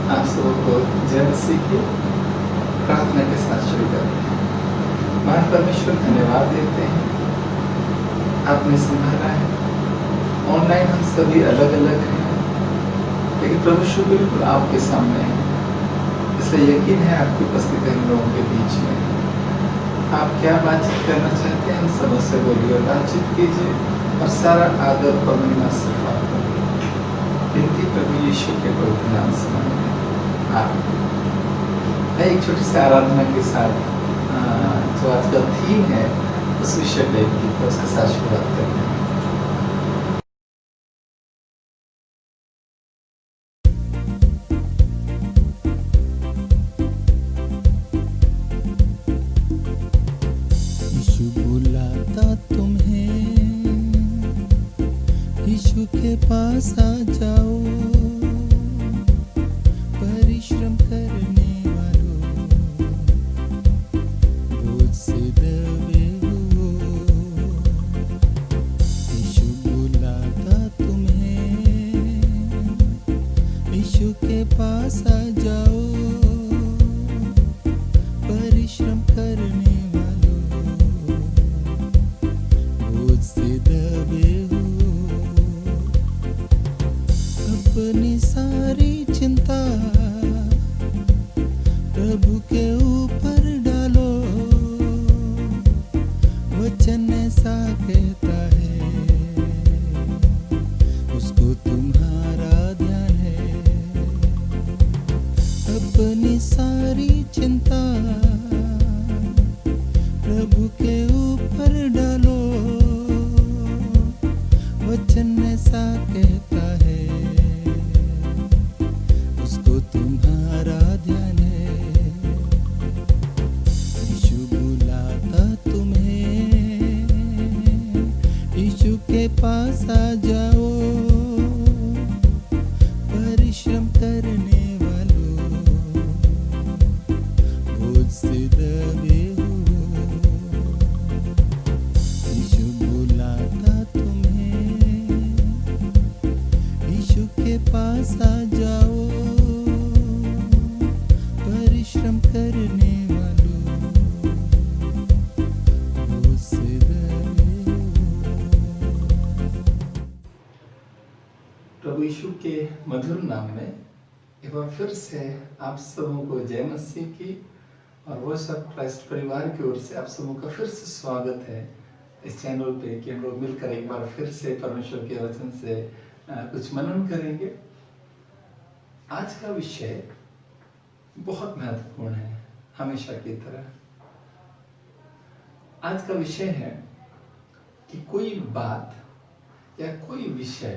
आप सबको जय मसीह की प्रार्थना के साथ शुरू करते हैं। महान परमेश्वर धन्यवाद देते हैं, आपने संभाला है। ऑनलाइन हम सभी अलग अलग हैं, लेकिन प्रभु यीशु बिल्कुल आपके सामने है, इसलिए यकीन है आपकी उपस्थिति हम लोगों के बीच में है। आप क्या बातचीत करना चाहते हैं, हम सबसे बोलिए और बातचीत कीजिए, और सारा आदर और महिमा सिर्फ आपको। विनती प्रभु यीशु के पवित्र नाम से मांगते हैं, आमीन। एक छोटी सी आराधना के साथ जो आज का थीम है उस विषय पे एक गीत है, उसके साथ शुरुआत करते हैं। यीशु बुलाता तुम्हें, यीशु के पास आ जाओ। परिश्रम करने वालों, बोझ से दबे हो। यीशु बुलाता तुम्हें, यीशु के पास आ जाओ। परिश्रम करने अपनी सारी चिंता प्रभु के ऊपर डालो। वचन ऐसा कहता है, उसको तुम्हारा ध्यान है। अपनी सारी चिंता प्रभु के ऊपर डालो। वचन ऐसा कहता है, तुम्हारा ध्यान है। यीशु बुलाता तुम्हें, यीशु के पास आ जाओ। परिश्रम करने वालों, बोझ से दबे हो। यीशु बुलाता तुम्हें, यीशु के पास आ जाओ। परिश्रम करने वालों, बोझ से दबे हो। प्रभु यीशु के मधुर नाम में एक बार फिर से आप सबों को जय मसीह की और वॉइस ऑफ क्राइस्ट परिवार की ओर से आप सबों का फिर से स्वागत है इस चैनल पे कि हम लोग मिलकर एक बार फिर से परमेश्वर के वचन से कुछ मनन करेंगे। आज का विषय बहुत महत्वपूर्ण है, हमेशा की तरह। आज का विषय है कि कोई बात या कोई विषय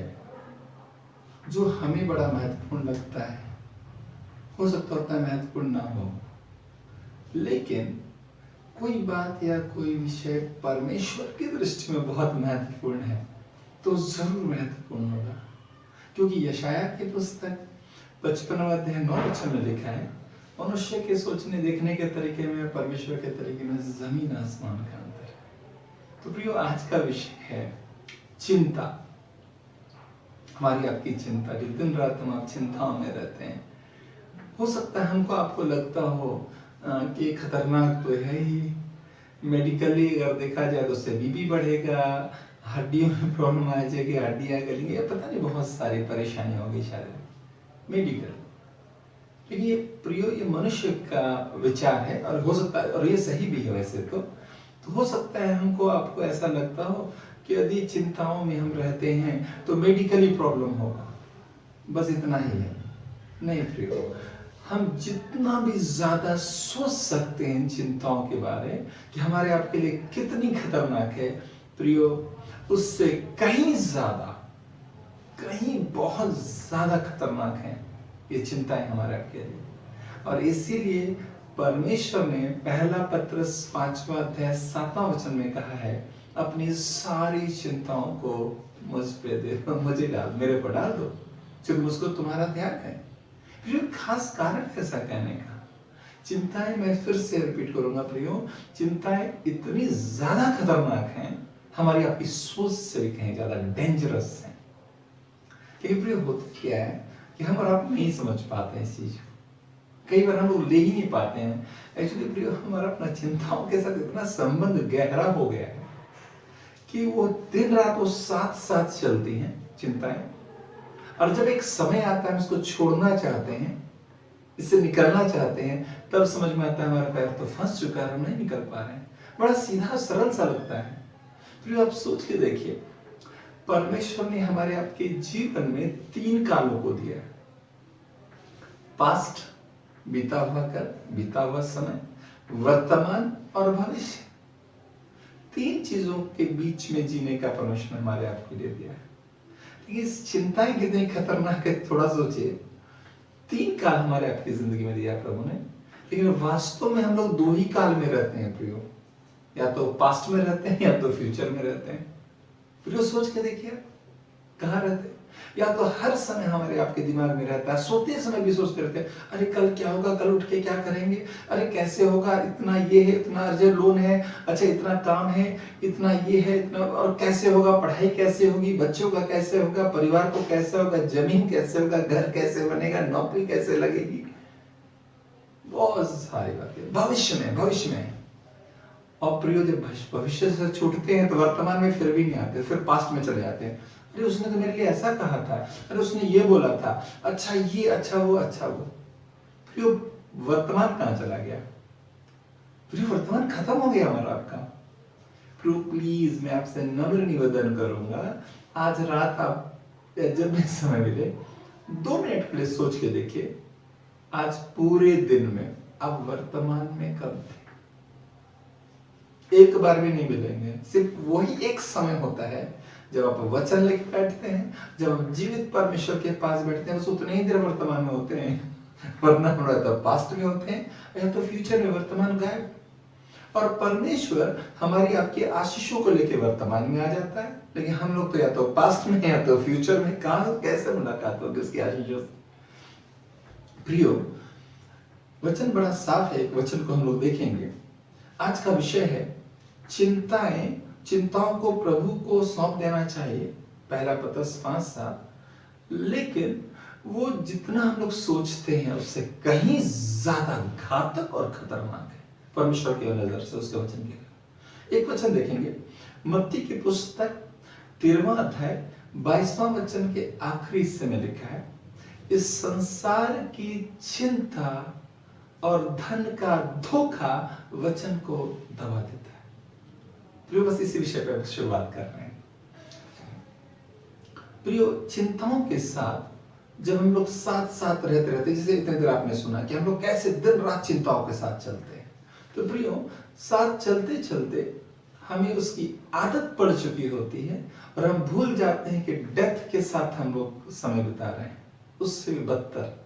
जो हमें बड़ा महत्वपूर्ण लगता है, हो सकता है उतना महत्वपूर्ण ना हो, लेकिन कोई बात या कोई विषय परमेश्वर की दृष्टि में बहुत महत्वपूर्ण है तो जरूर महत्वपूर्ण होगा। क्योंकि यशाया की पुस्तक 55वां अध्याय 9 वचन में लिखा है, मनुष्य के सोचने देखने के तरीके में परमेश्वर के तरीके में जमीन आसमान का अंतर है। तो प्रियो, आज का विषय है चिंता। हमारी आपकी चिंता, जो दिन रात हम आप चिंताओं में रहते हैं। हो सकता है हमको आपको लगता हो कि खतरनाक तो है ही, मेडिकली अगर देखा जाए तो उससे बीपी बढ़ेगा, हड्डियों में प्रॉब्लम आ जाएगी, हड्डियां गलेंगी, या पता नहीं बहुत सारी परेशानी होगी शायद मेडिकल। लेकिन ये प्रियो, ये मनुष्य का विचार है और हो सकता है, और ये सही भी है वैसे तो हो सकता है हमको आपको ऐसा लगता हो कि यदि चिंताओं में हम रहते हैं तो मेडिकली प्रॉब्लम होगा, बस इतना ही है। नहीं प्रियो, हम जितना भी ज्यादा सोच सकते हैं इन चिंताओं के बारे कि हमारे आपके लिए कितनी खतरनाक है प्रियो, उससे कहीं ज्यादा, कहीं बहुत ज्यादा खतरनाक है ये चिंताएं हमारे आपके लिए। और इसीलिए परमेश्वर ने पहला पत्रस 5वां अध्याय 7वां वचन में कहा है, अपनी सारी चिंताओं को मुझ पे दे दो, मुझे डाल, मेरे पर डाल दो, क्योंकि मुझको तुम्हारा ध्यान है। फिर खास कारण ऐसा कहने का, चिंताएं, मैं फिर से रिपीट करूंगा प्रियो, चिंताएं इतनी ज्यादा खतरनाक हैं, हमारी आपकी सोच से भी कहीं ज्यादा डेंजरस है। प्रियो, होता क्या है कि हम और आप नहीं समझ पाते हैं इस चीज को। कई बार हम लोग ले ही नहीं पाते हैं। एक्चुअली प्रियो, हमारा अपना चिंताओं के साथ इतना संबंध गहरा हो गया है कि वो दिन रात वो साथ साथ चलती हैं चिंताएं, और जब एक समय आता है हम इसको छोड़ना चाहते हैं, इससे निकलना चाहते हैं, तब समझ में आता है हमारा पैर तो फंस चुका है, हम नहीं निकल पा रहे हैं। बड़ा सीधा सरल सा लगता है। फिर आप सोच के देखिए, परमेश्वर ने हमारे आपके जीवन में 3 कालों को दिया है। पास्ट, बीता हुआ समय, वर्तमान और भविष्य। 3 चीजों के बीच में जीने का परमेश्वर ने हमारे आपके लिए दिया है। लेकिन इस चिंताएं कितनी खतरनाक है, थोड़ा सोचिए। 3 काल हमारे आपकी जिंदगी में दिया प्रभु ने, लेकिन वास्तव में हम लोग 2 ही काल में रहते हैं प्रियो। या तो पास्ट में रहते हैं या तो फ्यूचर में रहते हैं। प्रियो सोच के देखिए, कहाँ रहते हैं? या तो हर समय हमारे आपके दिमाग में रहता है, सोते समय भी सोचते रहते हैं, अरे कल क्या होगा, कल उठ के क्या करेंगे, अरे कैसे होगा, इतना ये है, इतना अर्जेंट लोन है, अच्छा इतना काम है, इतना ये है, इतना, और कैसे होगा, पढ़ाई कैसे होगी, बच्चों का कैसे होगा, परिवार को कैसे होगा, जमीन कैसे होगा, घर कैसे बनेगा, नौकरी कैसे लगेगी, बहुत सारी बातें भविष्य में। और प्रियो, जब भविष्य से छूटते हैं तो वर्तमान में फिर भी नहीं आते, फिर पास्ट में चले जाते हैं। अरे उसने तो मेरे लिए ऐसा कहा था, अरे उसने ये बोला था, अच्छा ये, अच्छा वो। फिर वर्तमान कहाँ चला गया? फिर वर्तमान खत्म हो गया हमारा आपका। फिर प्लीज मैं आपसे नम्र निवेदन करूंगा, आज रात आप जब भी समय मिले 2 मिनट के लिए सोच के देखिए, आज पूरे दिन में आप वर्तमान में कब थे? एक बार भी नहीं मिलेंगे। सिर्फ वही एक समय होता है जब आप वचन लेके बैठते हैं, जब आप जीवित परमेश्वर के पास बैठते हैं, बस उतने ही देर वर्तमान में होते हैं, वरना हम तो पास्ट में होते हैं या तो फ्यूचर में, वर्तमान गायब। और परमेश्वर हमारी आपकी आशीषों को लेके वर्तमान में आ जाता है, लेकिन हम लोग तो या तो पास्ट में या तो फ्यूचर में। कहां कैसे मुलाकात होगी उसकी आशीषों से? प्रियो, वचन बड़ा साफ है। एक वचन को हम लोग देखेंगे। आज का विषय है चिंताओं को प्रभु को सौंप देना चाहिए, पहला पतरस 5:7। लेकिन वो जितना हम लोग सोचते हैं उससे कहीं ज्यादा घातक और खतरनाक है परमेश्वर की नजर से, उसके वचन के। एक वचन देखेंगे, मत्ती की पुस्तक 13वां अध्याय 22वां वचन के आखिरी हिस्से में लिखा है, इस संसार की चिंता और धन का धोखा वचन को दबा देता है। प्रियो, बस इसी विषय पर शुरुआत कर रहे हैं। प्रियो, चिंताओं के साथ जब हम लोग साथ साथ रहते, जैसे इतने देर आपने सुना कि हम लोग कैसे दिन रात चिंताओं के साथ चलते हैं, तो प्रियो साथ चलते चलते हमें उसकी आदत पड़ चुकी होती है और हम भूल जाते हैं कि डेथ के साथ हम लोग समय बिता रहे हैं, उससे भी बदतर।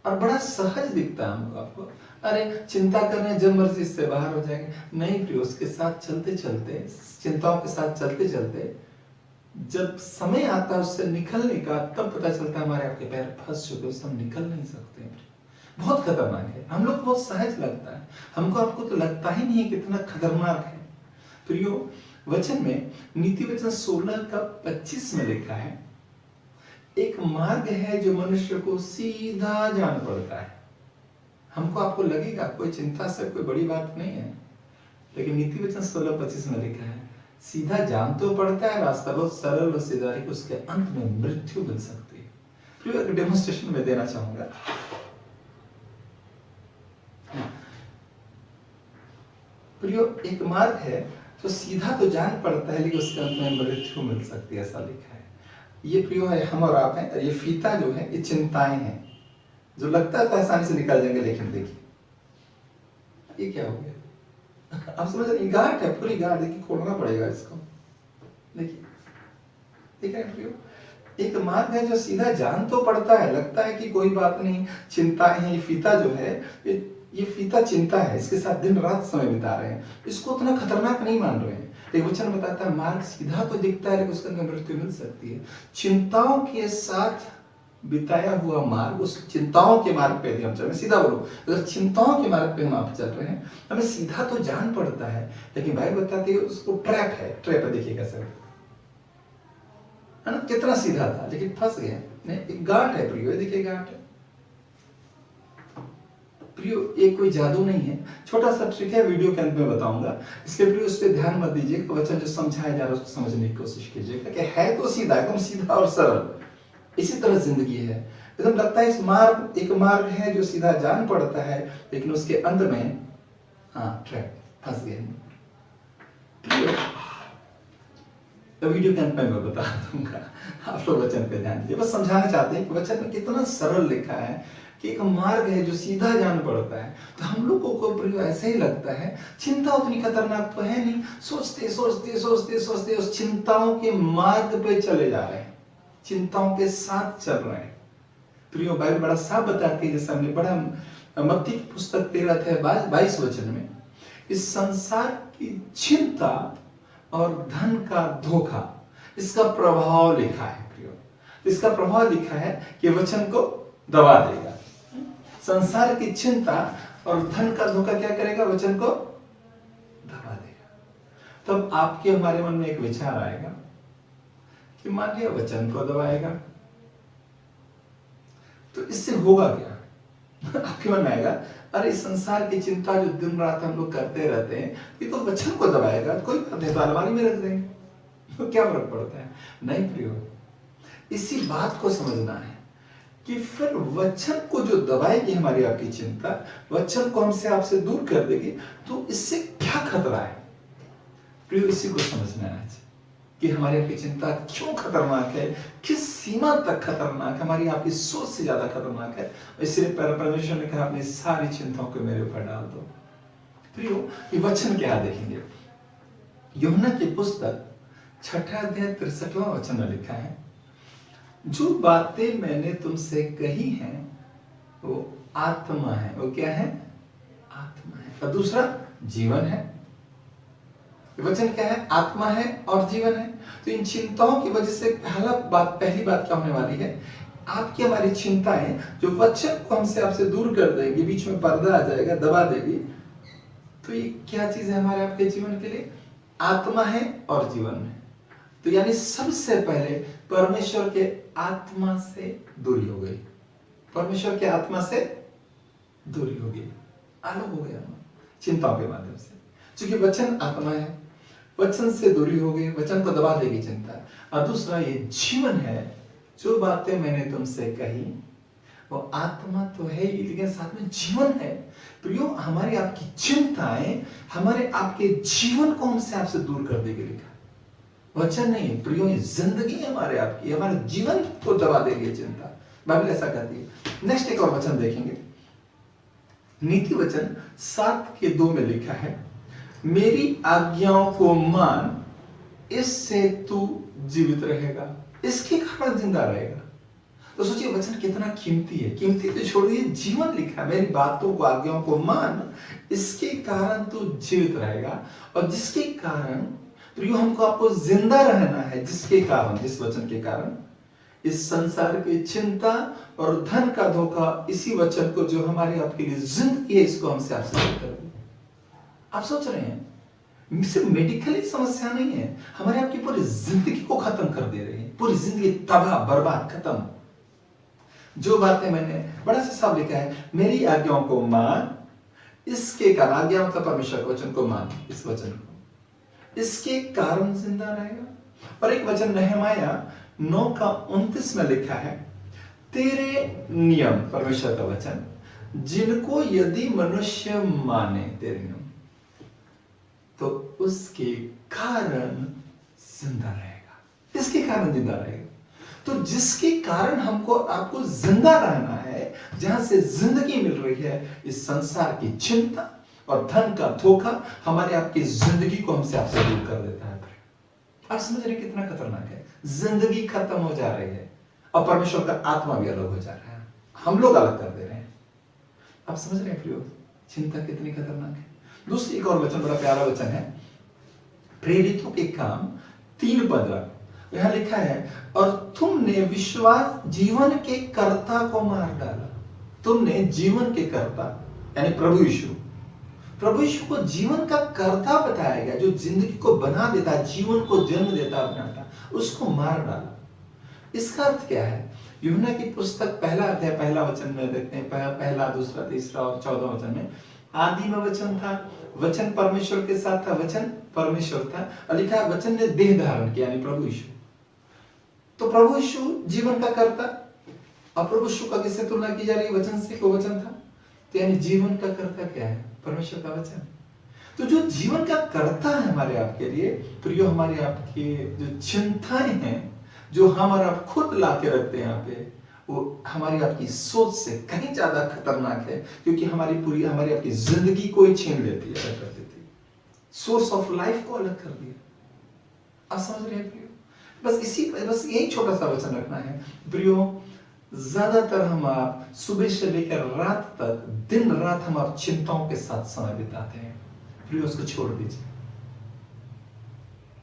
और बड़ा सहज दिखता है हमको, आपको, अरे चिंता कर रहे हैं, जब मर्जी इससे बाहर हो जाएंगे। नहीं प्रियो, उसके साथ चलते चलते, चिंताओं के साथ चलते चलते जब समय आता है उससे निकलने का, तब पता चलता है हमारे आपके पैर फंस चुके, उससे हम निकल नहीं सकते। बहुत खतरनाक है। हम लोग को बहुत सहज लगता है, हमको आपको तो लगता ही नहीं है कितना खतरनाक है। प्रियो, वचन में नीति वचन 16:25 में लिखा है, एक मार्ग है जो मनुष्य को सीधा जान पड़ता है। हमको आपको लगेगा कोई चिंता से कोई बड़ी बात नहीं है, लेकिन नीति वचन 16:25 में लिखा है, सीधा जान तो पड़ता है, रास्ता बहुत सरल और सीधा है, उसके अंत में मृत्यु मिल सकती है। फिर एक डेमोन्स्ट्रेशन में देना चाहूंगा। प्रियो, एक मार्ग है जो सीधा तो जान पड़ता है, लेकिन उसके अंत में मृत्यु मिल सकती है, ऐसा लिखा है। ये प्रियो है हम और आप हैं, और ये फीता जो है ये चिंताएं हैं, जो लगता है तो आसानी से निकल जाएंगे, लेकिन देखिए ये क्या हो गया, आप समझ रहे, गांठ है, पूरी गांठ, देखिए खोलना पड़ेगा इसको। देखिए ठीक है प्रियो, एक मार्ग है जो सीधा जान तो पड़ता है, लगता है कि कोई बात नहीं, चिंताएं हैं। ये फीता जो है ये फीता चिंता है, इसके साथ दिन रात समय बिता रहे हैं, इसको उतना खतरनाक नहीं मान रहे हैं। एक वचन बताता है मार्ग सीधा तो दिखता है, लेकिन उसके अंदर मृत्यु मिल सकती है। चिंताओं के साथ बिताया हुआ मार्ग, उस चिंताओं के मार्ग पे हम चल रहे, सीधा बोलो, अगर चिंताओं के मार्ग पे हम आप चल रहे हैं, हमें सीधा तो जान पड़ता है, लेकिन बाइबल बताती है उसको ट्रैप है। देखिए कैसे है ना, कितना सीधा था लेकिन फंस गया। नहीं, एक गांठ है प्रियो, देखिए गांठ है प्रियो, ये कोई जादू नहीं है, छोटा सा ट्रिक है, वीडियो के अंत में बताऊंगा। इसके प्रियो उस पर ध्यान मत दीजिएगा, वचन जो समझाया जा रहा है उसको समझने की कोशिश कीजिएगा कि है तो सीधा, एकदम सीधा और सरल, इसी तरह जिंदगी है। एकदम लगता है इस मार्ग, एक मार्ग है जो सीधा जान पड़ता है, लेकिन उसके अंत में ट्रैप फंस गए। वीडियो के अंत में मैं बता दूंगा, आप लोग वचन पे ध्यान दीजिए। बस समझाना चाहते हैं कि वचन में कितना सरल लिखा है कि एक मार्ग है जो सीधा जान पड़ता है। तो हम लोगों को प्रिय ऐसे ही लगता है, चिंता उतनी खतरनाक तो है नहीं, सोचते सोचते सोचते सोचते उस चिंताओं के मार्ग पे चले जा रहे हैं, चिंताओं के साथ चल रहे हैं। प्रियो बाइबल बड़ा साफ बताती है, जैसे हमने पढ़ा मत्ती की पुस्तक 13:22 वचन में, इस संसार की चिंता और धन का धोखा, इसका प्रभाव लिखा है प्रियो, इसका प्रभाव लिखा है कि वचन को दबा देगा। संसार की चिंता और धन का धोखा क्या करेगा? वचन को दबा देगा। तब आपके हमारे मन में एक विचार आएगा कि मान लिया वचन को दबाएगा तो इससे होगा क्या? आपके मन में आएगा, अरे संसार की चिंता जो दिन रात हम लोग करते रहते हैं, ये तो वचन को दबाएगा, कोई बात नहीं, तो अलमारी में रख देंगे, तो क्या फर्क पड़ता है? नहीं प्रियो, इसी बात को समझना है कि फिर वचन को जो दबाएगी हमारी आपकी चिंता, वचन को हमसे आपसे दूर कर देगी, तो इससे क्या खतरा है प्रियो? इसी को समझना है कि हमारी आपकी चिंता क्यों खतरनाक है, किस सीमा तक खतरनाक है, हमारी आपकी सोच से ज्यादा खतरनाक है। इसलिए परमेश्वर ने कहा अपनी सारी चिंताओं को मेरे ऊपर डाल दो। प्रियो, ये वचन क्या देखेंगे? यूहन्ना की पुस्तक 6 अध्याय 63वां वचन में लिखा है, जो बातें मैंने तुमसे कही हैं वो आत्मा है। वो क्या है? आत्मा है। और दूसरा जीवन है। वचन क्या है? आत्मा है और जीवन है। तो इन चिंताओं की वजह से पहली बात क्या होने वाली है? आपकी हमारी चिंताएं जो वचन को हमसे आपसे दूर कर देगी, बीच में पर्दा आ जाएगा, दबा देगी, तो ये क्या चीज है हमारे आपके जीवन के लिए? आत्मा है और जीवन है। तो यानी सबसे पहले परमेश्वर के आत्मा से दूरी हो गई, परमेश्वर के आत्मा से दूरी हो गई, अलग हो गया चिंताओं के माध्यम से। क्योंकि वचन आत्मा है, वचन से दूरी हो गई, वचन को दबा देगी चिंता। और दूसरा ये जीवन है, जो बातें मैंने तुमसे कही वो आत्मा तो है ही, लेकिन साथ में जीवन है। प्रियो, हमारी आपकी चिंताएं हमारे आपके जीवन को हमसे आपसे दूर कर देगी लिखा, वचन नहीं प्रियो, ये जिंदगी है हमारे आपकी, हमारे जीवन को दबा देगी चिंता। बाइबल ऐसा कहती है। नेक्स्ट एक और वचन देखेंगे, नीति वचन 7:2 में लिखा है, मेरी आज्ञाओं को मान, इससे तू जीवित रहेगा, इसके कारण जिंदा रहेगा। तो सोचिए वचन कितना कीमती है। कीमती तो छोड़िए, जीवन लिखा है, मेरी बातों को आज्ञाओं को मान, इसके कारण तू जीवित रहेगा। और जिसके कारण प्रियो हमको आपको जिंदा रहना है, जिसके कारण, जिस वचन के कारण इस संसार की चिंता और धन का धोखा, इसी वचन को जो हमारे आपके लिए जिंदगी है, इसको हमसे आपसे दूर कर दे। आप सोच रहे हैं सिर्फ मेडिकली समस्या नहीं है, हमारे आपकी पूरी जिंदगी को खत्म कर दे रही है, पूरी जिंदगी तबाह बर्बाद खत्म। जो बातें मैंने बड़ा सा साफ लिखा है, मेरी आज्ञाओं को मान, इसके कारण, आज्ञा मतलब परमेश्वर के वचन को मान, इस वचन को, इसके कारण जिंदा रहेगा। और एक वचन नहमाया 9:29 में लिखा है, तेरे नियम, परमेश्वर का वचन, जिनको यदि मनुष्य माने, तेरे नियम, तो उसके कारण जिंदा रहेगा, इसके कारण जिंदा रहेगा। तो जिसके कारण हमको आपको जिंदा रहना है, जहां से जिंदगी मिल रही है, इस संसार की चिंता और धन का धोखा हमारे आपकी जिंदगी को हमसे आपसे दूर कर देता है। आप समझ रहे कितना खतरनाक है? जिंदगी खत्म हो जा रही है और परमेश्वर का आत्मा भी अलग हो जा रहा है, हम लोग अलग कर दे रहे हैं। आप समझ रहे हैं प्रियो, चिंता कितनी खतरनाक है? दूसरी एक और वचन, बड़ा प्यारा वचन है, प्रेरितों के काम 3:15, यहां लिखा है, और तुमने विश्वास जीवन के कर्ता को मार डाला। तुमने जीवन के कर्ता यानी प्रभु यीशु को जीवन का कर्ता बताया गया, जो जिंदगी को बना देता, जीवन को जन्म देता, बनाता, उसको मार डाला। इसका अर्थ क्या है यूहन्ना की पुस्तक पहला अध्याय पहला वचन में देखते हैं, पहला दूसरा तीसरा और 14 वचन में, आदि में वचन था, वचन परमेश्वर के साथ था, वचन परमेश्वर था, और लिखा वचन ने देह धारण किया, यानी प्रभु यीशु। तो प्रभु यीशु जीवन का कर्ता, और प्रभु यीशु का किससे तुलना की जा रही है? वचन से। को वचन था, तो यानी जीवन का कर्ता क्या है? परमेश्वर का वचन। तो जो जीवन का कर्ता है हमारे आपके लिए प्रियो, हमारे आपके जो चिंताएं हैं, जो हम और आप खुद ला के रखते हैं यहाँ पे, वो हमारी आपकी सोच से कहीं ज्यादा खतरनाक है, क्योंकि हमारी आपकी जिंदगी को ही छीन लेती है, कर देती है, सोर्स ऑफ लाइफ को अलग कर दिया। आप समझ रहे हैं प्रियो? बस यही छोटा सा वचन रखना है प्रियो। ज्यादातर हम आप सुबह से लेकर रात तक, दिन रात हम आप चिंताओं के साथ समय बिताते हैं प्रियो, उसको छोड़ दीजिए।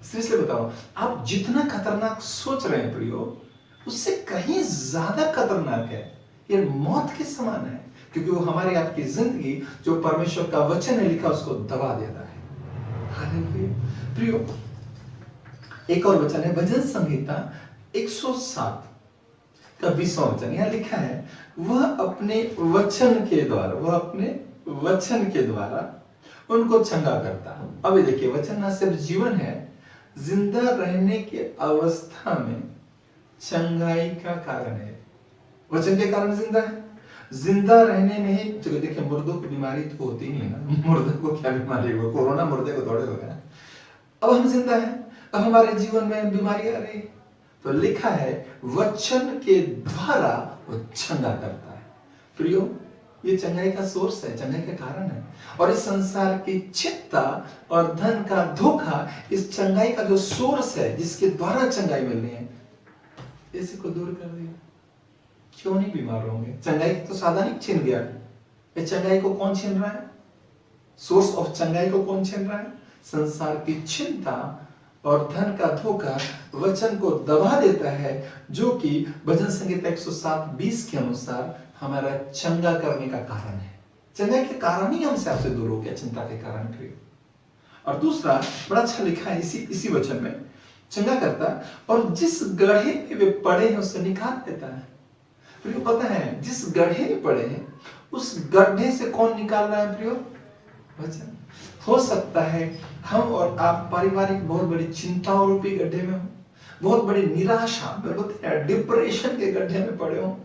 सीरियसली बताओ, आप जितना खतरनाक सोच रहे हैं प्रियो, उससे कहीं ज्यादा खतरनाक है, ये मौत के समान है, क्योंकि वो हमारी आपकी जिंदगी जो परमेश्वर का वचन है लिखा, उसको दबा देता है। हालेलुया प्रियो। एक और वचन है भजन संहिता 107 का 20वां वचन, यहां लिखा है, वह अपने वचन के द्वारा उनको चंगा करता। अब देखिए, वचन ना सिर्फ जीवन है, जिंदा रहने की अवस्था में चंगाई का कारण है। वचन के कारण जिंदा है, जिंदा रहने में ही। तो देखिए, मुर्दों की बीमारी तो होती नहीं है ना, मुर्दों को क्या बीमारी हो? कोरोना मुर्दे को थोड़े हो गया। अब हम जिंदा हैं, अब हमारे जीवन में बीमारी आ रही, तो लिखा है वचन के द्वारा वो चंगा करता है। प्रियो, ये चंगाई का सोर्स है, चंगाई का कारण है। और इस संसार की चिंता और धन का धोखा इस चंगाई का जो सोर्स है, जिसके द्वारा चंगाई मिलनी है, इसी को दूर कर दिया। क्यों नहीं बीमार होंगे? चंगाई तो साधा नहीं छीन गया, ये चंगाई को कौन छीन रहा है? सोर्स ऑफ चंगाई को कौन छीन रहा है? संसार की चिंता और धन का धोखा वचन को दबा देता है, जो कि भजन संहिता 107:20 के अनुसार हमारा चंगा करने का कारण है। चंगा के कारण ही हमसे आपसे दूर हो गया, चिंता के कारण प्रिय। और दूसरा बड़ा अच्छा लिखा है इसी वचन में, चंगा करता और जिस गड्ढे में वे पड़े हैं उससे निकाल देता है। प्रियो, पता है जिस गड्ढे में पड़े हैं उस गड्ढे से कौन निकाल रहा है प्रियो? वचन। हो सकता है हम और आप पारिवारिक बहुत बड़ी चिंताओं रूपी गड्ढे में हो, बहुत बड़ी निराशा, डिप्रेशन के गड्ढे में पड़े हो,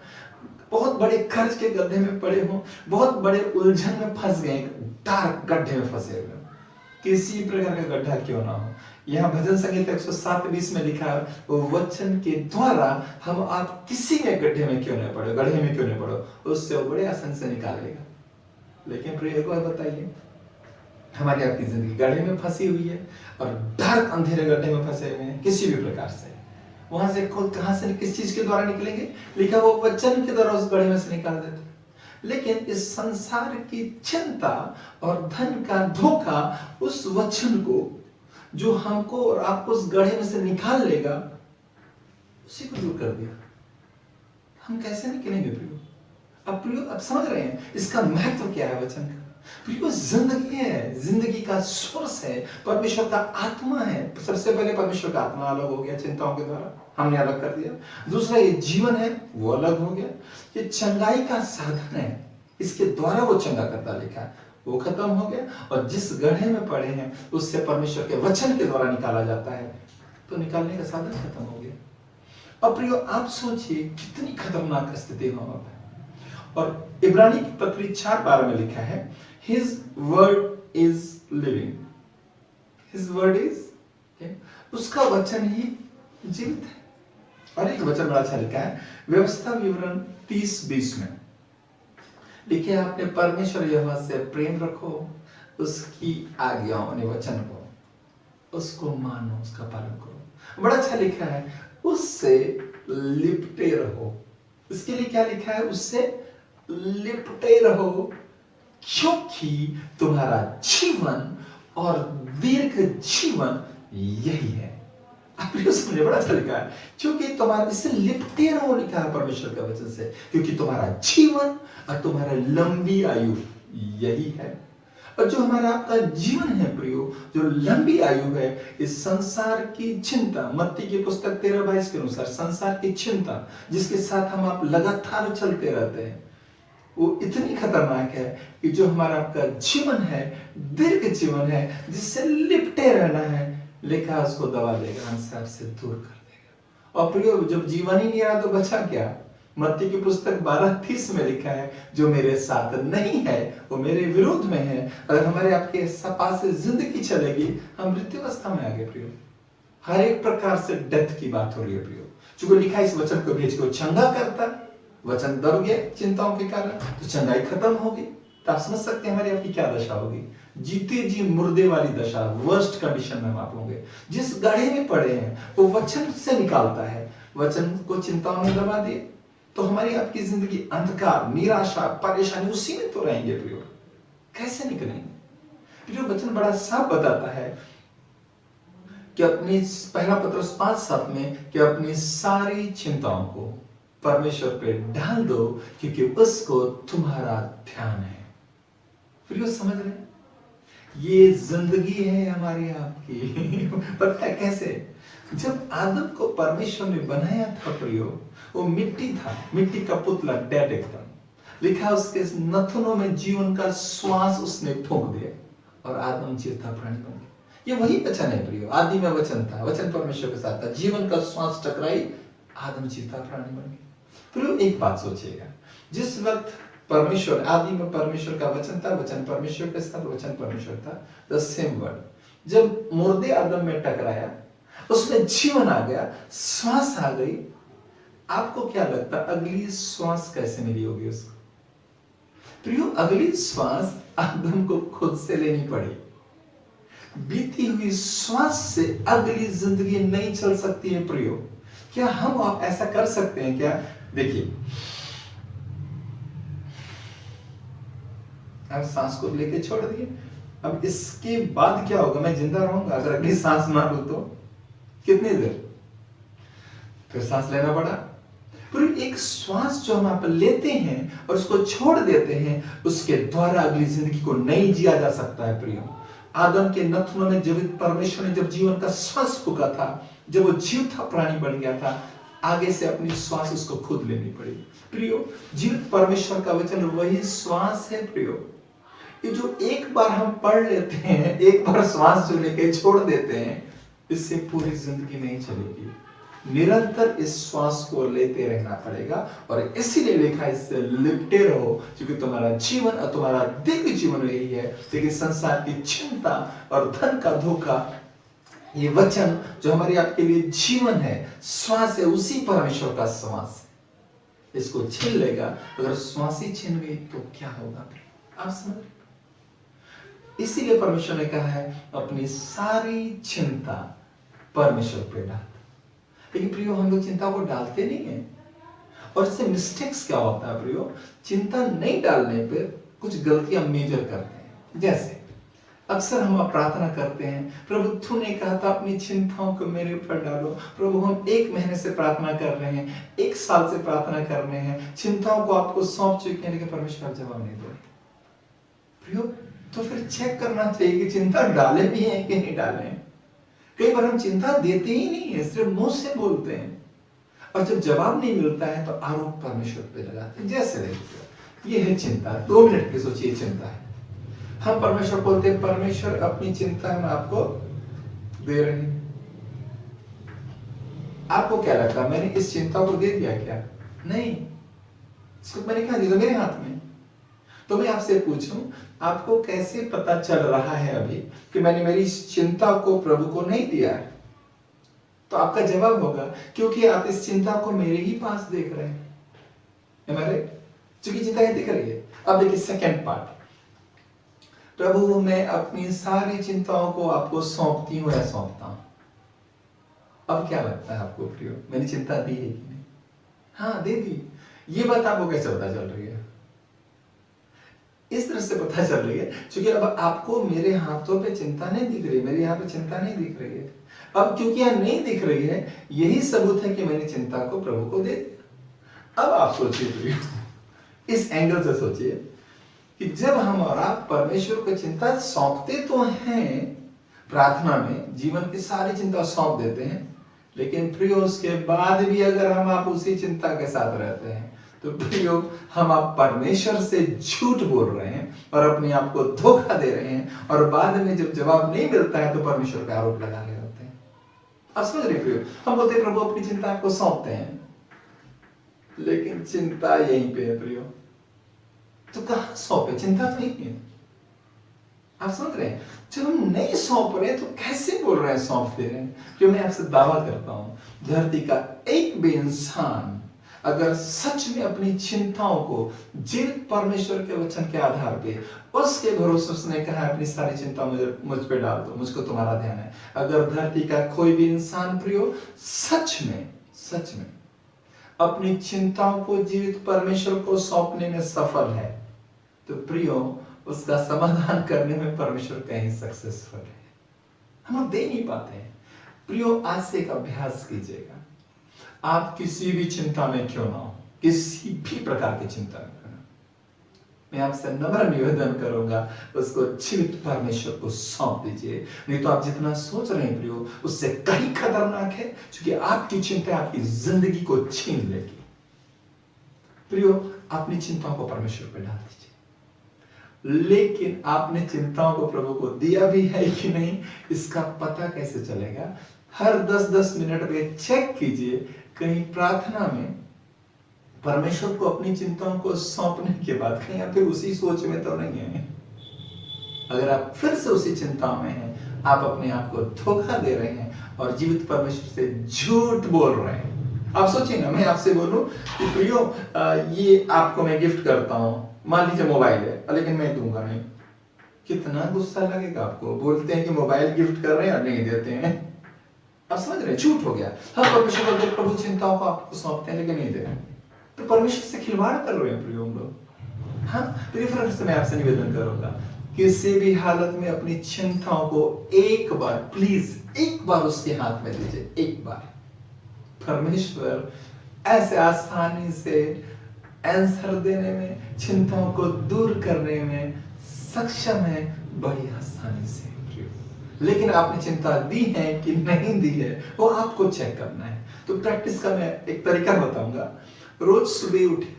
बहुत बड़े कर्ज के गड्ढे में पड़े हो, बहुत बड़े उलझन में फंस गए, डार्क गड्ढे में फंसे हुए। किसी प्रकार का गड्ढा क्यों ना हो, यहाँ भजन संहिता 107:20 में लिखा है, वो वचन के द्वारा हम आप किसी में गड्ढे में क्यों नहीं पड़े, गड्ढे में क्यों नहीं पड़ो, उससे वो बड़े आसान से निकालेगा। लेकिन प्रिय, एक बार बताइए, हमारी आपकी जिंदगी गड्ढे में फंसी हुई है और डार्क अंधेरे गड्ढे में फंसे हुए हैं किसी भी प्रकार से, वहां से कहां से, किस चीज के द्वारा निकलेंगे? लिखा वो वचन के द्वारा उस गड्ढे में से निकाल देते। लेकिन इस संसार की चिंता और धन का धोखा उस वचन को, जो हमको और आपको उस गड्ढे में से निकाल लेगा, उसी को दूर कर दिया। हम कैसे निकलेंगे प्रियो? अब समझ रहे हैं इसका महत्व क्या है वचन का? प्रियो, जिंदगी है, जिंदगी का सोर्स है, परमेश्वर का आत्मा है। सबसे पहले परमेश्वर का आत्मा अलग हो गया चिंताओं के द्वारा, हमने अलग कर दिया। दूसरा, ये जीवन है, वो अलग हो गया। ये चंगाई का साधन है, इसके द्वारा वो चंगा करता लिखा है, वो खत्म हो गया। और जिस गड्ढे में पड़े हैं उससे परमेश्वर के वचन के द्वारा निकाला जाता है, तो निकालने का साधन खत्म हो गया। अब प्रियो, आप सोचिए कितनी खतरनाक स्थिति में होता है। और इब्रानी की पत्री 4:12 में लिखा है, His word is living. His word is, उसका वचन ही जीवित है। और एक वचन बड़ा अच्छा लिखा है, व्यवस्था विवरण 30:20 में लिखे, आपने परमेश्वर यहोवा से प्रेम रखो, उसकी आज्ञाओं ने वचन को, उसको मानो, उसका पालन करो। बड़ा अच्छा लिखा है, उससे लिपटे रहो। इसके लिए क्या लिखा है? उससे लिपटे रहो, क्योंकि तुम्हारा जीवन और दीर्घ जीवन यही है। आप समझे, बड़ा अच्छा लिखा है, क्योंकि तुम्हारा, इससे लिपटे रहो लिखा है परमेश्वर का वचन से, क्योंकि तुम्हारा जीवन और तुम्हारा लंबी आयु यही है। और जो हमारा आपका जीवन है प्रियो, जो लंबी आयु है, इस संसार की चिंता, मत्ती की पुस्तक 13:22 के अनुसार संसार की चिंता जिसके साथ हम आप लगातार चलते रहते हैं, वो इतनी खतरनाक है कि जो हमारा आपका जीवन है, दीर्घ जीवन है, जिससे लिपटे रहना है, लिखा उसको दबा देगा, हमसे आपसे दूर कर देगा। और प्रियो, जब जीवन ही नहीं रहा तो बचा क्या? मत्ती की पुस्तक 12:30 में लिखा है, जो मेरे साथ नहीं है वो मेरे विरोध में है। अगर हमारे आपके पास से जिंदगी चलेगी, हम मृत्यु अवस्था में आ गए प्रियो। हर एक प्रकार से डेथ की बात हो रही है प्रियो। चूंकि लिखा है, इस वचन को भेज को चंगा करता, वचन दब गया चिंताओं के कारण, तो चंगाई खत्म होगी। तो आप समझ सकते हैं हमारी आपकी क्या दशा होगी। जीते जी मुर्दे वाली दशा, वर्स्ट कंडीशन में हम आप होंगे। जिस गाढ़े में पड़े हैं वो वचन से निकालता है, वचन को चिंताओं में दबा दिए तो हमारी आपकी जिंदगी अंधकार, निराशा, परेशानी, उसी में तो रहेंगे प्रियो। कैसे निकलेंगे प्रियो? वचन बड़ा साफ बताता है कि अपनी, पहला पत्रस 5:7 में, कि अपनी सारी चिंताओं को परमेश्वर पे डाल दो क्योंकि उसको तुम्हारा ध्यान है। प्रियो समझ रहे हैं? ये जिंदगी है हमारी आपकी। पता है कैसे? जब आदम को परमेश्वर ने बनाया था प्रियो, वो मिट्टी था, मिट्टी का पुतला, डेड एकदम। लिखा उसके नथुनों में जीवन का श्वास उसने फूंक दिया और आदम जीवता प्राणी बन गया। ये वही वचन है प्रियो। आदि में वचन था, वचन परमेश्वर के साथ था, जीवन का श्वास टकराई, आदम जीवता प्राणी बन गया। प्रियो एक बात सोचिएगा, जिस वक्त परमेश्वर, आदि में परमेश्वर का वचन था, वचन परमेश्वर के साथ, वचन परमेश्वर था, द सेम वर्ड। जब मुर्दे आदम में टकराया, उसमें जीवन आ गया, श्वास आ गई। आपको क्या लगता अगली श्वास कैसे मिली होगी उसको? प्रियो, अगली श्वास आदम को खुद से लेनी पड़ी। बीती हुई श्वास से अगली जिंदगी नहीं चल सकती है प्रियो। क्या हम आप ऐसा कर सकते हैं क्या? देखिए, हम सांस को लेके छोड़ दिए, अब इसके बाद क्या होगा? मैं जिंदा रहूंगा अगर अगली सांस ना लूं तो? कितनी देर? फिर सांस लेना पड़ा। फिर एक श्वास जो हम आप लेते हैं और उसको छोड़ देते हैं, उसके द्वारा अगली जिंदगी को नहीं जिया जा सकता है प्रियो। आदम के नथुनों में जब परमेश्वर ने जब जीवन का श्वास फूंका था, जब वो जीवता प्राणी बन गया था, आगे से अपनी श्वास उसको खुद लेनी पड़ी। प्रियो, जीवित परमेश्वर का वचन वही श्वास है प्रियो। ये जो एक बार हम पढ़ लेते हैं, एक बार श्वास जो लेके छोड़ देते हैं, इससे पूरी जिंदगी नहीं चलेगी। निरंतर इस श्वास को लेते रहना पड़ेगा। और इसीलिए लिखा, इससे लिपटे रहो क्योंकि तुम्हारा जीवन और तुम्हारा दिव्य जीवन यही है। लेकिन संसार की चिंता और धन का धोखा, ये वचन जो हमारे आपके लिए जीवन है, श्वास है, उसी परमेश्वर का श्वास है, इसको छीन लेगा। अगर श्वास ही छीन गई तो क्या होगा? आप समझ? इसीलिए परमेश्वर ने कहा है अपनी सारी चिंता परमेश्वर पे डाल। लेकिन प्रियो, हम लोग चिंता को डालते नहीं है। और इससे मिस्टेक्स क्या होता है प्रियो? चिंता नहीं डालने पे कुछ गलतियां मेजर करते हैं। जैसे अक्सर हम प्रार्थना करते हैं, प्रभु तूने कहा था अपनी चिंताओं को मेरे ऊपर डालो। प्रभु, हम 1 महीने से प्रार्थना कर रहे हैं, 1 साल से प्रार्थना कर रहे हैं, चिंताओं को आपको सौंप चुके हैं, लेकिन परमेश्वर जवाब नहीं दे रहे। प्रियो, तो फिर चेक करना चाहिए कि चिंता डाले भी हैं कि नहीं डाले हैं। कई बार हम चिंता देते ही नहीं है, सिर्फ मुंह से बोलते हैं, और जब जवाब नहीं मिलता है तो आरोप परमेश्वर पे लगाते हैं। जैसे देखिए, ये है चिंता। 2 मिनट की सोचिए, चिंता है। हम परमेश्वर बोलते हैं, परमेश्वर अपनी चिंता हम आपको दे रहे हैं। आपको क्या लगता है, मैंने इस चिंता को दे दिया क्या? नहीं, इसको मैंने क्या दिया? मेरे हाथ में। तो मैं आपसे पूछूं, आपको कैसे पता चल रहा है अभी कि मैंने मेरी इस चिंता को प्रभु को नहीं दिया है? तो आपका जवाब होगा, क्योंकि आप इस चिंता को मेरे ही पास देख रहे हैं। हमारे चूंकि चिंता ही दिख रही है। अब देखिए सेकंड पार्ट, प्रभु मैं अपनी सारी चिंताओं को आपको सौंपती हूं या सौंपता हूं। अब क्या लगता है आपको प्रियो, मैंने चिंता दी है कि नहीं? हाँ, दे दी। ये बात आपको कैसे पता चल रही है? इस तरह से पता चल रही है क्योंकि अब आपको मेरे हाथों पे चिंता नहीं दिख रही, मेरे यहाँ पे चिंता नहीं दिख रही है। अब क्योंकि यहाँ नहीं दिख रही है, यही सबूत है कि मैंने चिंता को प्रभु को दे दिया। अब आप सोचिए, इस एंगल से सोचिए, कि जब हम और आप परमेश्वर को चिंता सौंपते तो हैं, प्रार्थना में जीवन की सारी चिंता सौंप देते हैं, लेकिन प्रियो उसके बाद भी अगर हम आप उसी चिंता के साथ रहते हैं तो प्रियो हम आप परमेश्वर से झूठ बोल रहे हैं और अपने आप को धोखा दे रहे हैं, और बाद में जब जवाब नहीं मिलता है तो परमेश्वर का आरोप लगा रहे होते हैं। आप समझ रहे प्रियो, हम बोलते हैं प्रभु अपनी चिंता आपको सौंपते हैं, लेकिन चिंता यहीं पे है प्रियो, तो कहां सौंपे, चिंता तो नहीं है। आप समझ रहे हैं, जब हम नहीं सौंप रहे तो कैसे बोल रहे हैं सौंप दे रहे हैं। जो मैं आपसे दावा करता हूं, धरती का एक भी इंसान अगर सच में अपनी चिंताओं को जीवित परमेश्वर के वचन के आधार पे उसके भरोसे उसने कहा अपनी सारी चिंता मुझ पे डाल दो, मुझको तुम्हारा ध्यान है, अगर धरती का कोई भी इंसान प्रियो सच में अपनी चिंताओं को जीवित परमेश्वर को सौंपने में सफल है, तो प्रियो उसका समाधान करने में परमेश्वर कहीं सक्सेसफुल है। हम लोग दे नहीं पाते हैं। प्रियो आज से एक अभ्यास कीजिएगा, आप किसी भी चिंता में क्यों ना हो, किसी भी प्रकार की चिंता में क्यों ना हो, मैं आपसे नम्र निवेदन करूंगा उसको जीवित परमेश्वर को सौंप दीजिए। नहीं तो आप जितना सोच रहे हैं प्रियो उससे कहीं खतरनाक है, क्योंकि आपकी चिंता आपकी जिंदगी को छीन लेगी। प्रियो अपनी चिंताओं को परमेश्वर पर डाल दीजिए, लेकिन आपने चिंताओं को प्रभु को दिया भी है कि नहीं इसका पता कैसे चलेगा। हर 10-10 मिनट में चेक कीजिए कहीं प्रार्थना में परमेश्वर को अपनी चिंताओं को सौंपने के बाद कहीं आप फिर उसी सोच में तो नहीं है। अगर आप फिर से उसी चिंताओं में हैं, आप अपने आप को धोखा दे रहे हैं और जीवित परमेश्वर से झूठ बोल रहे हैं। आप सोचिए ना, मैं आपसे बोलूं कि प्रियो ये आपको मैं गिफ्ट करता हूं, मान लीजिए मोबाइल है, लेकिन मैं दूंगा नहीं, कितना गुस्सा लगेगा आपको। बोलते हैं कि मोबाइल गिफ्ट कर रहे हैं और नहीं देते हैं। आप समझ रहे हैं, झूठ हो गया। हम परमेश्वर बोलते प्रभु चिंताओं को आपको सौंपते हैं लेकिन नहीं दे रहे, तो परमेश्वर से खिलवाड़ कर रहे हैं प्रियो हम लोग। हाँ, तो रेफरेंस से मैं आपसे निवेदन करूंगा, किसी भी हालत में अपनी चिंताओं को एक बार प्लीज एक बार उसके हाथ में दीजिए। एक बार परमेश्वर ऐसे आसानी से आंसर देने में, चिंताओं को दूर करने में सक्षम है, बड़ी आसानी से। लेकिन आपने चिंता दी है कि नहीं दी है वो आपको चेक करना है। तो प्रैक्टिस का मैं एक तरीका बताऊंगा। रोज सुबह उठे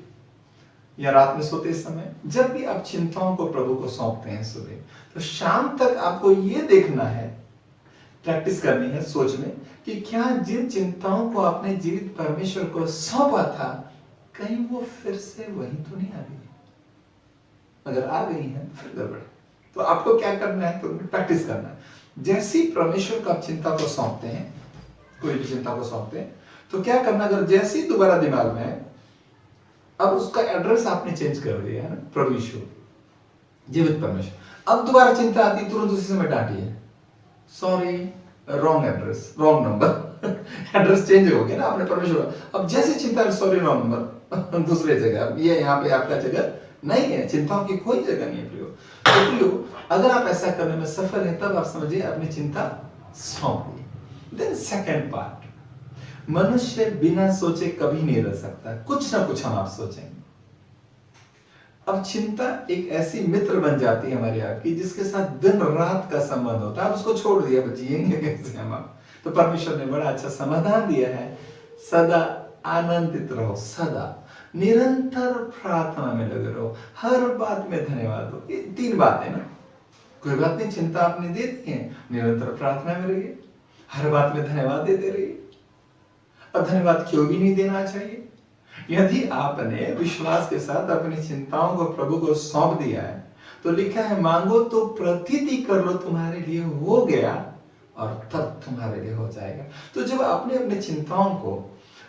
या रात में सोते समय जब भी आप चिंताओं को प्रभु को सौंपते हैं सुबह, तो शाम तक आपको ये देखना है, प्रैक्टिस करनी है सोच में कि क्या जिन चिंताओं को आपने जीवित परमेश्वर को सौंपा था कहीं वो फिर से वही तो नहीं आ गई। अगर आ गई है तो फिर गड़बड़। तो आपको क्या करना है, तो प्रैक्टिस करना है। जैसे ही परमेश्वर को आप चिंता को सौंपते हैं, कोई भी चिंता को सौंपते हैं, तो क्या करना, अगर जैसे ही दोबारा दिमाग में है, अब उसका एड्रेस आपने चेंज कर दिया है ना, प्रभु यीशु जीवित परमेश्वर। अब दोबारा चिंता आती, तुरंत उसी समय डांटिए, sorry wrong address, wrong number. Address change हो गया ना आपने परमेश्वर। अब जैसे चिंता, सॉरी रॉन्ग नंबर, दूसरे जगह, ये यहाँ पे आपका जगह नहीं है, चिंताओं की कोई जगह नहीं है प्रियो। तो प्रियो अगर आप ऐसा करने में सफल हैं, तब आप समझिए अपनी चिंता सौंप दी। देन सेकंड पार्ट, मनुष्य बिना सोचे कभी नहीं रह सकता, कुछ ना कुछ हम आप सोचेंगे। अब चिंता एक ऐसी मित्र बन जाती है हमारी आपकी, जिसके साथ दिन रात का संबंध होता है। आप उसको छोड़ दिया, जिएंगे कैसे हम आप। तो परमेश्वर ने बड़ा अच्छा समाधान दिया है, सदा आनंदित रहो, सदा निरंतर प्रार्थना में लगे रहो, हर बात में धन्यवाद दो। ये 3 बातें ना, कोई बात नहीं, चिंता आपने दे दी है, निरंतर प्रार्थना में रहिए, हर बात में धन्यवाद देते रहिए। अब धन्यवाद क्यों भी नहीं देना चाहिए? यदि आपने विश्वास के साथ अपनी चिंताओं को प्रभु को सौंप दिया है, तो लिखा है मांगो तो प्रतीति कर लो, तुम्हारे लिए हो गया और तब तुम्हारे लिए हो जाएगा। तो जब आपने अपनी चिंताओं को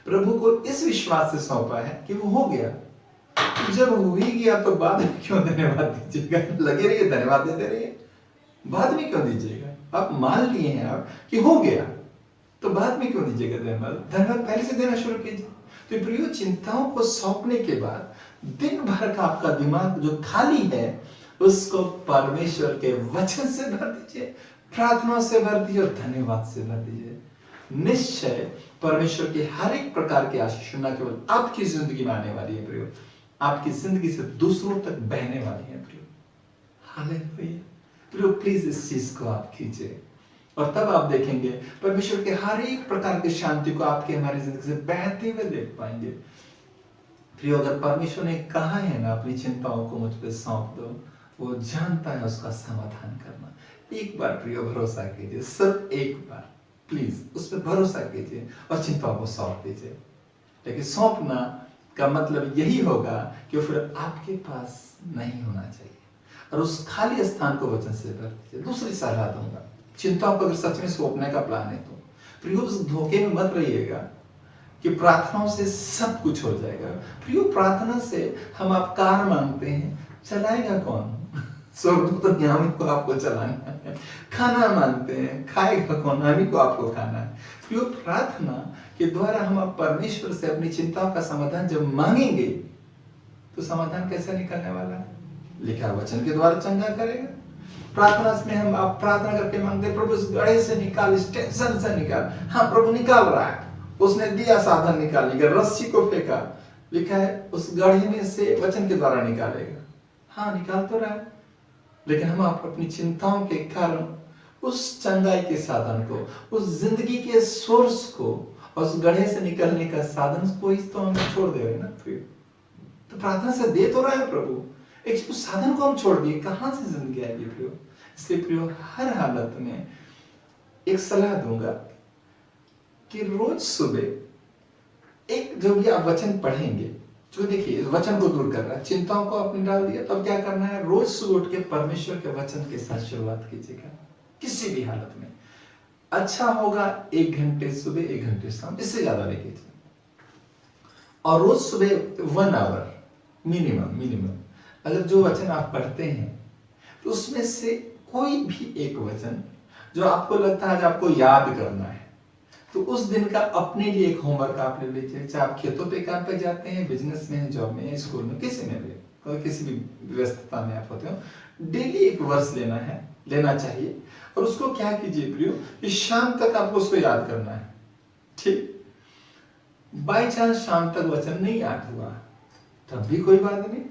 प्रभु को इस विश्वास से सौंपा है कि वो हो गया, तो जब हो ही गया तो बाद में क्यों धन्यवाद दीजिएगा? लगे रहिए, धन्यवाद देते रहिए, बाद में क्यों दीजिएगा? आप मान लिए हैं आप कि हो गया, तो बाद में क्यों दीजिएगा धन्यवाद? धन्यवाद पहले से देना शुरू कीजिए। तो प्रियो चिंताओं को सौंपने के बाद दिन भर का आपका दिमाग जो खाली है उसको परमेश्वर के वचन से भर दीजिए, प्रार्थना से भर दीजिए और धन्यवाद से भर दीजिए। निश्चय परमेश्वर के हर एक प्रकार की आशीष न केवल आपकी जिंदगी में आने वाली है प्रियो, आपकी जिंदगी से दूसरों तक बहने वाली है प्रियो। हालेलुया। प्रियो प्लीज इस चीज को आप कीजिए और तब आप देखेंगे परमेश्वर के हर एक प्रकार की शांति को आपके हमारी जिंदगी से बहते हुए देख पाएंगे। प्रियो अगर परमेश्वर ने कहा है ना अपनी चिंताओं को मुझ पे सौंप दो, वो जानता है उसका समाधान करना। एक बार प्रियो भरोसा कीजिए, सिर्फ एक बार प्लीज उस पर भरोसा कीजिए और चिंताओं को सौंप दीजिए। लेकिन सौंपना का मतलब यही होगा कि फिर आपके पास नहीं होना चाहिए और उस खाली स्थान को वचन से भर दीजिए। दूसरी सलाह दूंगा, चिंताओं को अगर सच में सौंपने का प्लान है तो प्रियो उस धोखे में मत रहिएगा कि प्रार्थनाओं से सब कुछ हो जाएगा। प्रियो प्रार्थना से हम आप कार मांगते हैं, चलाएगा कौन? स्वर्ग तो हम को आपको चलाना है। खाना मांगते हैं, खाएगा कौन? हम ही को आपको खाना है। प्रियो प्रार्थना के द्वारा हम आप परमेश्वर से अपनी चिंताओं का समाधान जब मांगेंगे तो समाधान कैसे निकलने वाला है? लिखा वचन के द्वारा चंगा करेगा। प्रार्थना में हम आप प्रार्थना करके मांगते, प्रभु इस गढ़े से निकाल, इस टेंशन से निकाल। हाँ प्रभु निकाल रहा है, उसने दिया साधन निकालने का, रस्सी को फेंका, लिखा है उस गढ़े में से वचन के द्वारा निकालेगा। हाँ निकाल तो रहा है, लेकिन हम आप अपनी चिंताओं के कारण उस चंगाई के साधन को, उस जिंदगी के सोर्स को, उस गढ़े से निकलने का साधन को ही तो हम छोड़ दे रहे ना प्रियो। तो प्रार्थना से दे तो रहा है प्रभु, एक उस साधन को हम छोड़ दिए, कहां से जिंदगी आएगी प्रियो? इसलिए प्रियो हर हालत में एक सलाह दूंगा कि रोज सुबह एक जो भी आप वचन पढ़ेंगे, जो देखिए वचन को दूर कर रहा है, चिंताओं को आपने डाल दिया, तब क्या करना है? रोज सुबह उठ के परमेश्वर के वचन के साथ शुरुआत कीजिएगा किसी भी हालत में। अच्छा होगा 1 घंटे सुबह 1 घंटे शाम, इससे ज्यादा नहीं कीजिए। और रोज सुबह 1 आवर मिनिमम अगर जो वचन आप पढ़ते हैं तो उसमें से कोई भी एक वचन जो आपको लगता है आज आपको याद करना है, तो उस दिन का अपने लिए एक होमवर्क आप ले लीजिए। चाहे आप खेतों पे काम पे जाते हैं, बिजनेस में, जॉब में, स्कूल में, किसी में भी, कोई किसी भी व्यस्तता में आप होते हो, डेली एक वर्ष लेना चाहिए। और उसको क्या कीजिए प्रियो कि शाम तक आपको उसको याद करना है। ठीक, बाई चांस शाम तक वचन नहीं याद हुआ तब भी कोई बात नहीं,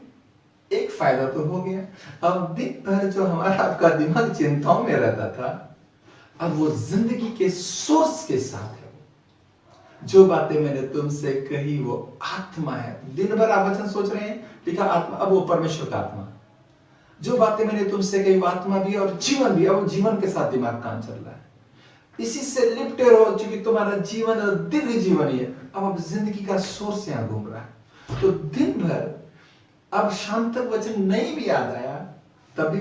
एक फायदा तो हो गया। अब दिन भर जो हमारा आपका दिमाग चिंताओं में रहता था, अब वो जिंदगी के सोर्स के साथ है। जो बातें मैंने तुमसे कही वो आत्मा है। दिन भर आप वचन सोच रहे हैं, लिखा आत्मा, अब वो परमेश्वर का आत्मा। जो बातें मैंने तुमसे कही वो आत्मा भी और जीवन भी, अब जीवन के साथ दिमाग काम चल रहा है। इसी से लिपटे रहो, चूंकि तुम्हारा जीवन और दीर्घ जीवन ही है। अब जिंदगी का सोर्स यहाँ घूम रहा है। तो दिन भर अब शाम तक वचन नहीं भी याद आया तभी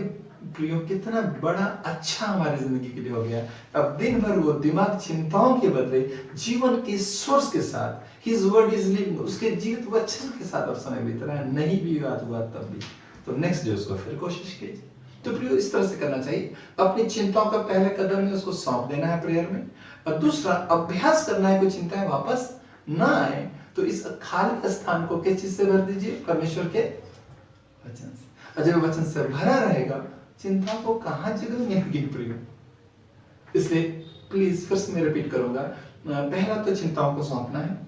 प्रियो कितना बड़ा अच्छा हमारी जिंदगी के लिए हो गया। अब दिन भर वो दिमाग चिंताओं के बदले जीवन के सोर्स के साथ, हिज वर्ड इज लिविंग, उसके जीवित वचन के साथ अब समय बीत रहा है। नहीं भी याद हुआ तब भी तो नेक्स्ट डे उसको फिर कोशिश कीजिए। तो प्रियो इस तरह से करना चाहिए। अपनी चिंताओं का पहले कदम में उसको सौंप देना है प्रेयर में, और दूसरा अभ्यास करना है कोई चिंताएं वापस ना आए तो इस खाली स्थान को किस चीज से भर दीजिए? परमेश्वर के वचन से। और जब वचन से भरा रहेगा चिंता को कहां जगह मिलेगी प्रियो? इसलिए प्लीज फिर से मैं रिपीट करूंगा, पहला तो चिंताओं को सौंपना है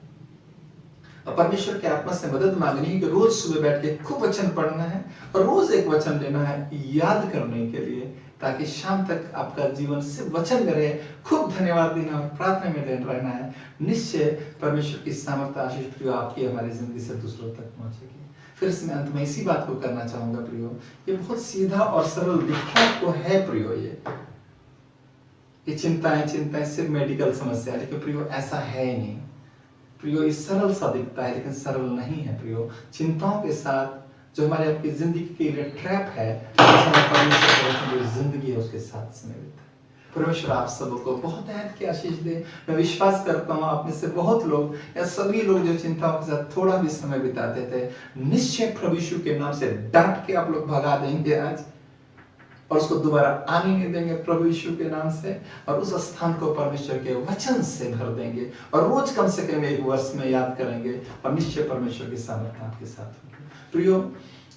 और परमेश्वर के आत्मा से मदद मांगनी है कि रोज सुबह बैठ के खूब वचन पढ़ना है और रोज एक वचन लेना है याद करने के लिए, ताकि शाम तक आपका जीवन से वचन करे। खूब धन्यवाद देना और प्रार्थना में लेन रहना है। निश्चय परमेश्वर की सामर्थ्य आशीष प्रियो आपकी हमारी जिंदगी से दूसरों तक पहुंचेगी। फिर इसमें अंत में इसी बात को करना चाहूंगा प्रियो, ये बहुत सीधा और सरल दिखता तो है प्रियो, ये चिंताएं सिर्फ मेडिकल समस्या है, लेकिन प्रियो ऐसा है ही नहीं प्रियो। ये सरल सा दिखता है लेकिन सरल नहीं है प्रियो। चिंताओं के साथ जो हमारे आपकी जिंदगी के लिए ट्रैप है, परमेश्वर जो जिंदगी है उसके साथ समय बिता है। परमेश्वर आप सबको बहुत ऐद की आशीष दे। मैं विश्वास करता हूँ आप में से बहुत लोग या सभी लोग जो चिंताओं के साथ थोड़ा भी समय बिताते थे, निश्चय प्रभु यीशु के नाम से डांट के आप लोग भगा देंगे आज और उसको दोबारा आने नहीं देंगे प्रभु यीशु के नाम से, और उस स्थान को परमेश्वर के वचन से भर देंगे और रोज कम से कम 1 वर्ष में याद करेंगे और निश्चय परमेश्वर की सामर्थ्य आपके साथ होगी। प्रियो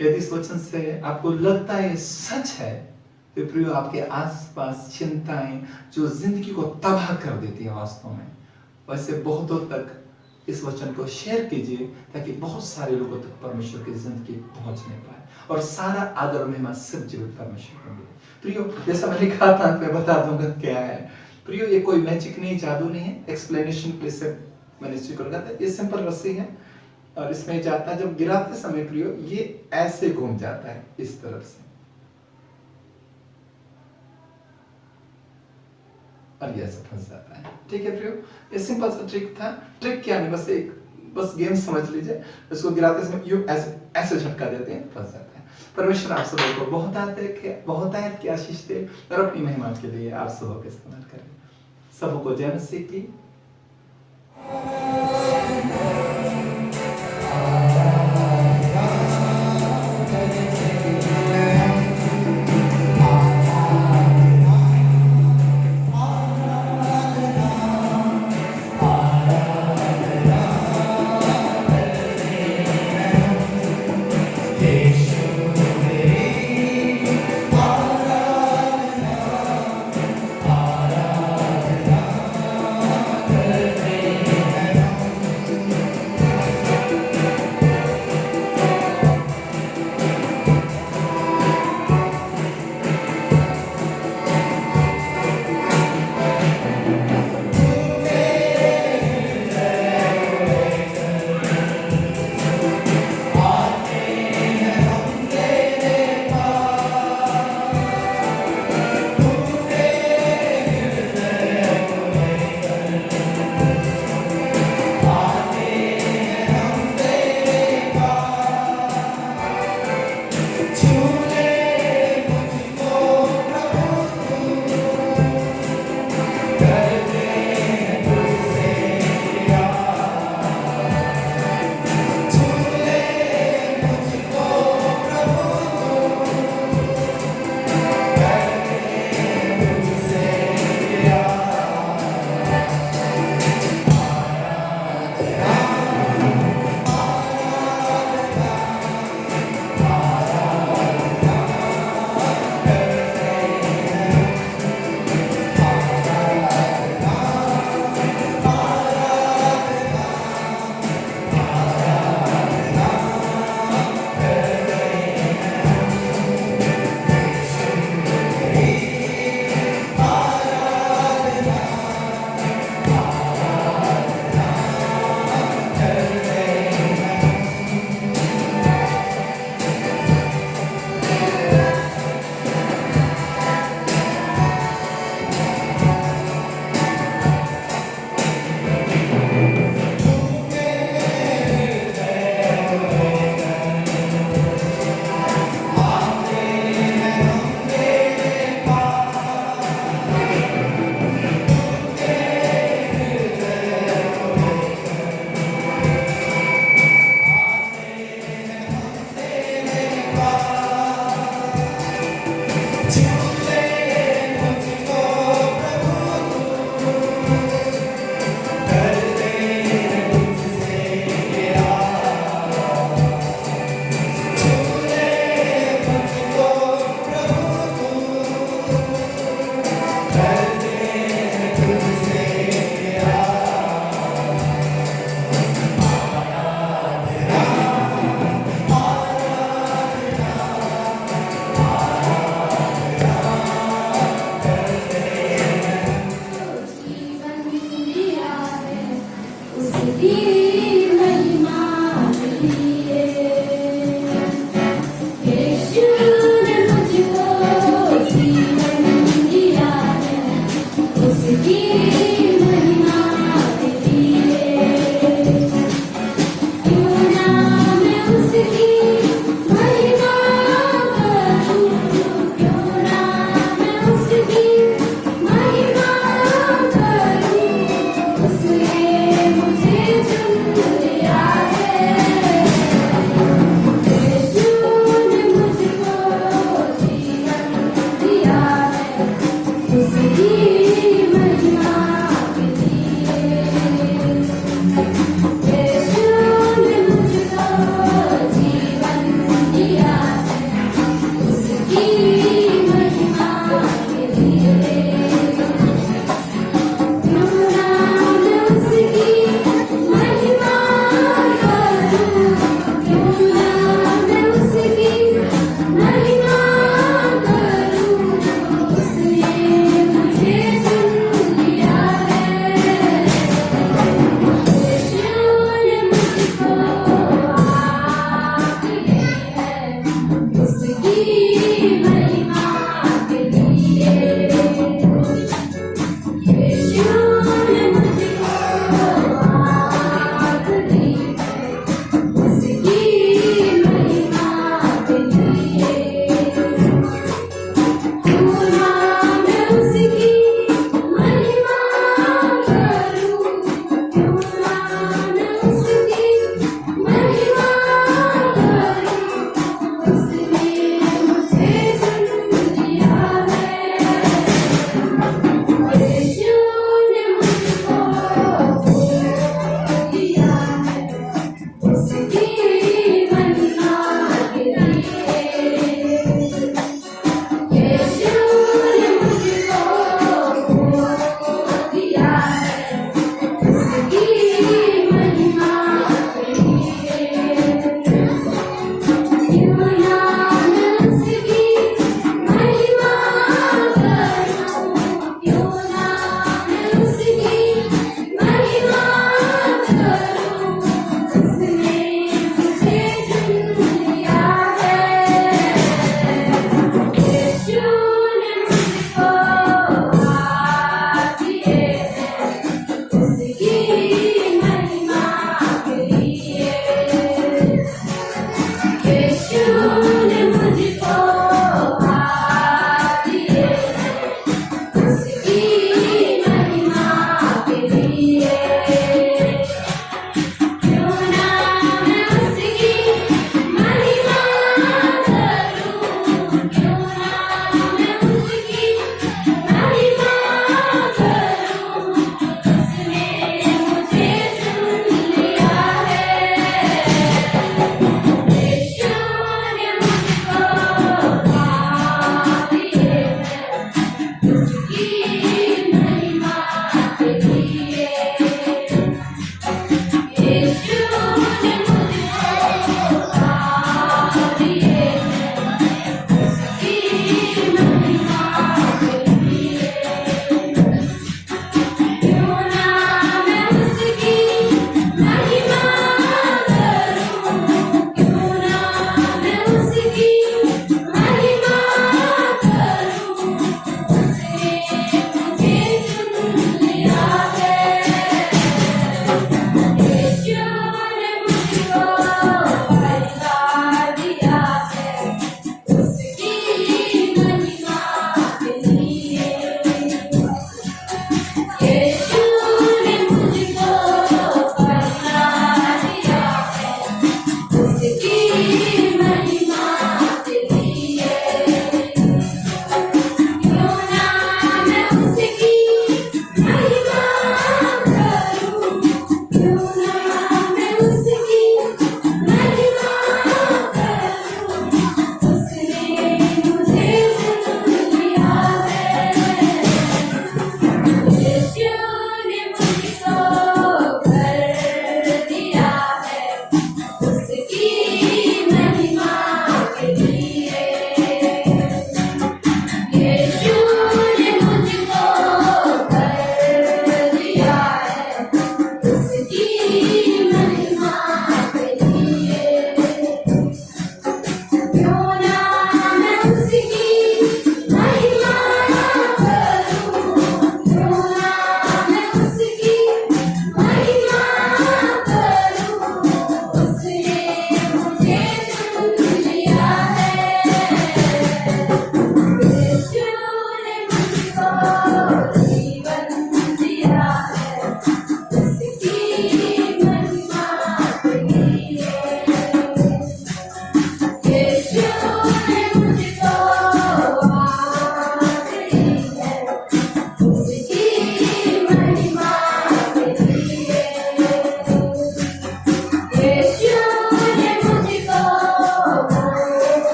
यदि इस वचन से आपको लगता है सच है तो प्रियो आपके आसपास चिंताएं जो जिंदगी को तबाह कर देती है वास्तव में, वैसे बहुतों तक इस वचन को शेयर कीजिए ताकि बहुत सारे लोगों तक परमेश्वर की जिंदगी पहुंचने पाए और सारा आदर महिमा सिर्फ जीवित परमेश्वर को मिले। प्रियो, जैसा मैंने कहा था, मैं बता दूंगा क्या है। प्रियो, ये कोई मैजिक नहीं, जादू नहीं है, एक्सप्लेनेशन के लिए मैंने स्वीकार था। ये सिंपल रस्सी है और इसमें जाता है, जब गिराते समय प्रियो ये ऐसे घूम जाता है इस तरफ से और ये ऐसे फंस जाता है। ठीक है प्रियो, ये सिंपल सा ट्रिक था। ट्रिक क्या है, बस गेम समझ लीजिए। इसको गिराते समय यूं ऐसे झटका देते हैं, फंस जाता है। परमेश्वर आप सबों को बहुत आयत की आशीष दे और अपनी महिमा के लिए आप सबों को इस्तेमाल करें। सबों को जय मसीह की। उसकी महिमा के लिए यीशु ने मुझको आग दी है उसकी महिमा के लिए क्यों ना मैं उसकी महिमा करूं क्यों ना मैं उसकी महिमा करूं उसने मुझको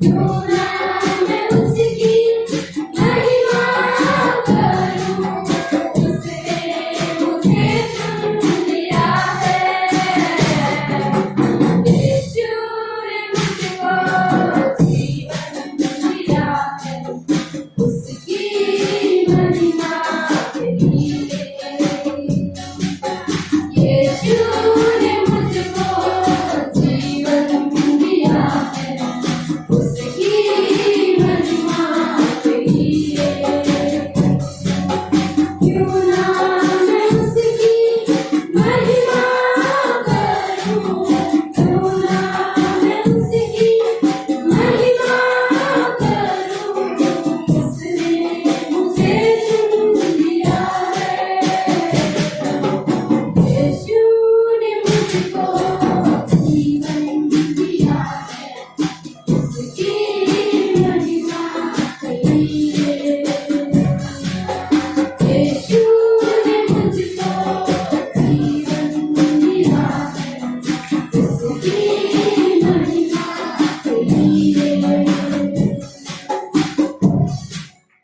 क्यों ना